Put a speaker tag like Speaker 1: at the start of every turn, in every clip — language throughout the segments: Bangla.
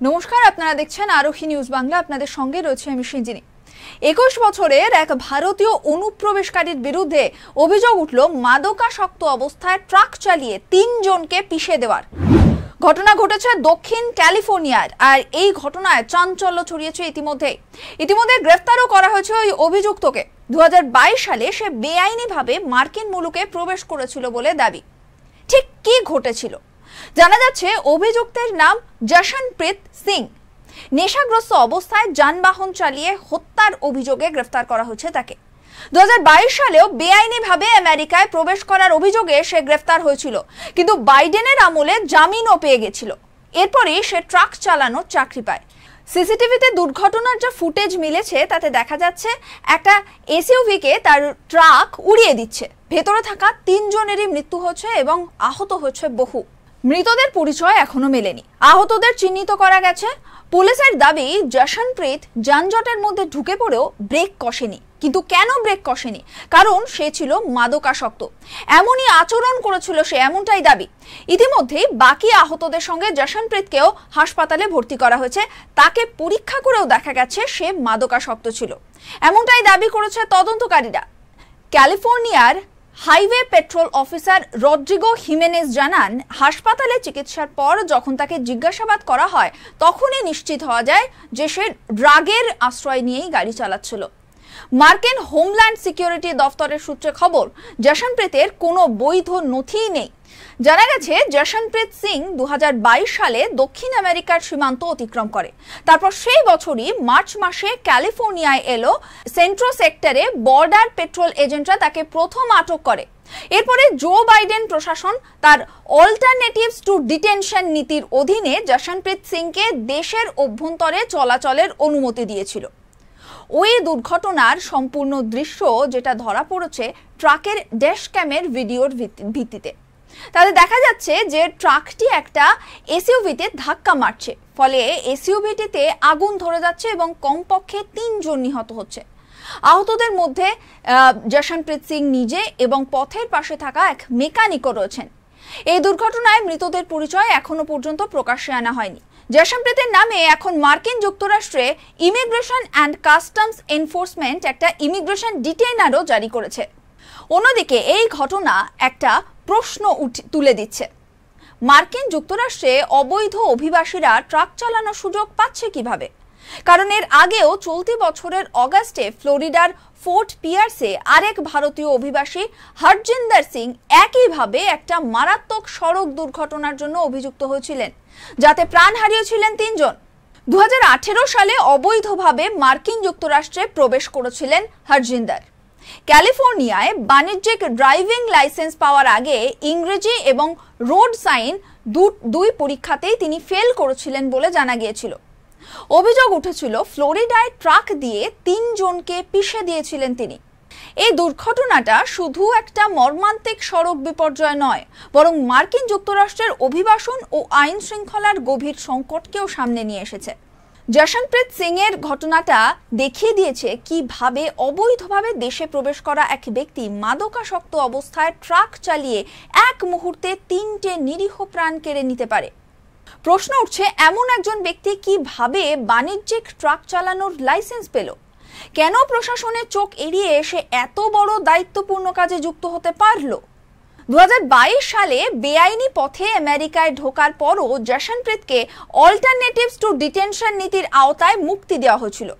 Speaker 1: নমস্কার, আপনারা দেখছেন আরোহী নিউজ বাংলা। আপনাদের সঙ্গে রয়েছে আমি সঞ্জিনী। 21 বছরের এক ভারতীয় অনুপ্রবেশকারীর বিরুদ্ধে অভিযোগ উঠল মাদকাসক্ত অবস্থায় ট্রাক চালিয়ে 3 জনকে পিষে দেওয়ার। ঘটনা ঘটেছে দক্ষিণ ক্যালিফোর্নিয়ার, আর এই ঘটনায় চাঞ্চল্য ছড়িয়েছে ইতিমধ্যে গ্রেফতারও করা হয়েছে ওই অভিযুক্তকে। 2022 সালে সে বেআইনিভাবে মার্কিন মুলুকে প্রবেশ করেছিল বলে দাবি। ঠিক কি ঘটেছিল জানা যাচ্ছে, অভিযুক্তের নাম জশনপ্রীত সিং। নেশাগ্রস্ত অবস্থায় যানবাহন চালিয়ে হত্যার অভিযোগে গ্রেফতার করা হয়েছে তাকে। 2022 সালেও বেআইনিভাবে আমেরিকায় প্রবেশ করার অভিযোগে সে গ্রেফতার হয়েছিল, কিন্তু বাইডেনের আমলে জামিনও পেয়ে গেছিল। এরপরই সে ট্রাক চালানোর চাকরি পায়। সিসিটিভিতে দুর্ঘটনার যা ফুটেজ মিলেছে তাতে দেখা যাচ্ছে একটা এসইউভিকে তার ট্রাক উড়িয়ে দিচ্ছে। ভেতরে থাকা 3 জনেরই মৃত্যু হয়েছে এবং আহত হয়েছে বহু। মৃতদের পরিচয় এখনো মেলেনি, আহতদের চিহ্নিত করা গেছে। পুলিশের দাবি, জশনপ্রীত যানজটের মধ্যে ঢুকে পড়েও ব্রেক কষেনি। কিন্তু কেন ব্রেক কষেনি? কারণ সে ছিল মাদকাসক্ত। এমনই আচরণ করেছিল সে, এমনটাই দাবি। ইতিমধ্যেই বাকি আহতদের সঙ্গে জশনপ্রীতকেও হাসপাতালে ভর্তি করা হয়েছে। তাকে পরীক্ষা করেও দেখা গেছে সে মাদকাসক্ত ছিল, এমনটাই দাবি করেছে তদন্তকারীরা। ক্যালিফোর্নিয়ার highway patrol officer Rodrigo Jimenez জানান, হাসপাতালে চিকিৎসার পর যখন তাকে জিজ্ঞাসাবাদ করা হয় তখনই নিশ্চিত হওয়া যায় যে সে ড্রাগের আশ্রয় নিয়েই গাড়ি চালাচ্ছিল। মার্কিন হোমল্যান্ড সিকিউরিটি দফতরের সূত্রে খবর, জশনপ্রীতের কোনো বৈধ নথিই নেই। জানা গেছে, জশনপ্রীত সিং 2022 সালে দক্ষিণ আমেরিকার সীমান্ত অতিক্রম করে। তারপর সেই বছরই মার্চ মাসে ক্যালিফোর্নিয়ায় এলো। সেন্ট্রো সেক্টরে বর্ডার পেট্রোল এজেন্টরা তাকে প্রথম আটক করে। এরপরে জো বাইডেন প্রশাসন তার অল্টারনেটিভস টু ডিটেনশন নীতির অধীনে জশনপ্রীত সিংকে দেশের অভ্যন্তরে চলাচলের অনুমতি দিয়েছিল। ওই দুর্ঘটনার সম্পূর্ণ দৃশ্য যেটা ধরা পড়েছে ট্রাকের ড্যাশ ক্যামের ভিডিওর ভিত্তিতে। তাতে দেখা যাচ্ছে যে ট্রাকটি একটা এসইউভিতে ধাক্কা মারছে, ফলে এসইউভিটিতে আগুন ধরে যাচ্ছে এবং কমপক্ষে 3 জন নিহত হচ্ছে। আহতদের মধ্যে জশনপ্রীত সিং নিজে এবং পথের পাশে থাকা এক মেকানিকও রয়েছেন। এই দুর্ঘটনায় মৃতদের পরিচয় এখনো পর্যন্ত প্রকাশ্যে আনা হয়নি। জশনপ্রীতের নামে এখন মার্কিন যুক্তরাষ্ট্রে ইমিগ্রেশন অ্যান্ড কাস্টমস এনফোর্সমেন্ট একটা ইমিগ্রেশন ডিটেইনারও জারি করেছে। অন্যদিকে এই ঘটনা একটা প্রশ্ন তুলে দিচ্ছে, মার্কিন যুক্তরাষ্ট্রে অবৈধ অভিবাসীরা ট্রাক চালানোর সুযোগ পাচ্ছে কিভাবে? কারণ এর আগেও চলতি বছরের অগাস্টে ফ্লোরিডার ফোর্ট পিয়ার্সে আরেক ভারতীয় অভিবাসী হরজিন্দর সিং একইভাবে একটা মারাত্মক সড়ক দুর্ঘটনার জন্য অভিযুক্ত হয়েছিলেন, যাতে প্রাণ হারিয়েছিলেন 3 জন। 2018 সালে অবৈধভাবে মার্কিন যুক্তরাষ্ট্রে প্রবেশ করেছিলেন হরজিন্দর। ক্যালিফোর্নিয়ায় বাণিজ্যিক ড্রাইভিং লাইসেন্স পাওয়ার আগে ইংরেজি এবং রোড সাইন দুই পরীক্ষাতেই তিনি ফেল করেছিলেন বলে জানা গিয়েছিল। অভিযোগ উঠেছিল, ফ্লোরিডায় ট্রাক দিয়ে 3 জনকে পিষে দিয়েছিলেন তিনি। এই দুর্ঘটনাটা শুধু একটা মর্মান্তিক সড়ক বিপর্যয় নয়, বরং মার্কিন যুক্তরাষ্ট্রের অভিবাসন ও আইন শৃঙ্খলার গভীর সংকটকেও সামনে নিয়ে এসেছে। জশনপ্রীত সিং এর ঘটনাটা দেখিয়ে দিয়েছে কিভাবে অবৈধভাবে দেশে প্রবেশ করা এক ব্যক্তি মাদকাসক্ত অবস্থায় ট্রাক চালিয়ে এক মুহূর্তে 3টে নিরীহ প্রাণ কেড়ে নিতে পারে। প্রশ্ন উঠছে, এমন একজন ব্যক্তি কিভাবে বাণিজ্যিক ট্রাক চালানোর লাইসেন্স পেল? কেন প্রশাসনের চোখ এড়িয়ে এসে এত বড় দায়িত্বপূর্ণ কাজে যুক্ত হতে পারল? 2022 সালে বেআইনি পথে আমেরিকায় ঢোকার পরও জশনপ্রীতকে অল্টারনেটিভস টু ডিটেনশন নীতির আওতায় মুক্তি দেওয়া হয়েছিল।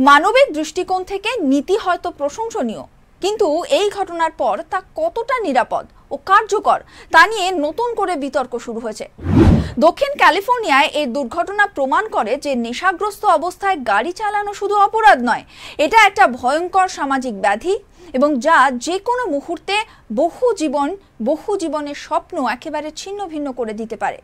Speaker 1: মানবিক দৃষ্টিকোণ থেকে নীতি হয়তো প্রশংসনীয়, কিন্তু এই ঘটনার পর তা কতটা নিরাপদ ও কার্যকর তা নিয়ে নতুন করে বিতর্ক শুরু হয়েছে। দক্ষিণ ক্যালিফোর্নিয়ায় এই দুর্ঘটনা প্রমাণ করে যে নেশাগ্রস্ত অবস্থায় গাড়ি চালানো শুধু অপরাধ নয়, এটা একটা ভয়ঙ্কর সামাজিক ব্যাধি এবং যা যে কোনো মুহূর্তে বহু জীবনের স্বপ্ন একেবারে ছিন্ন ভিন্ন করে দিতে পারে।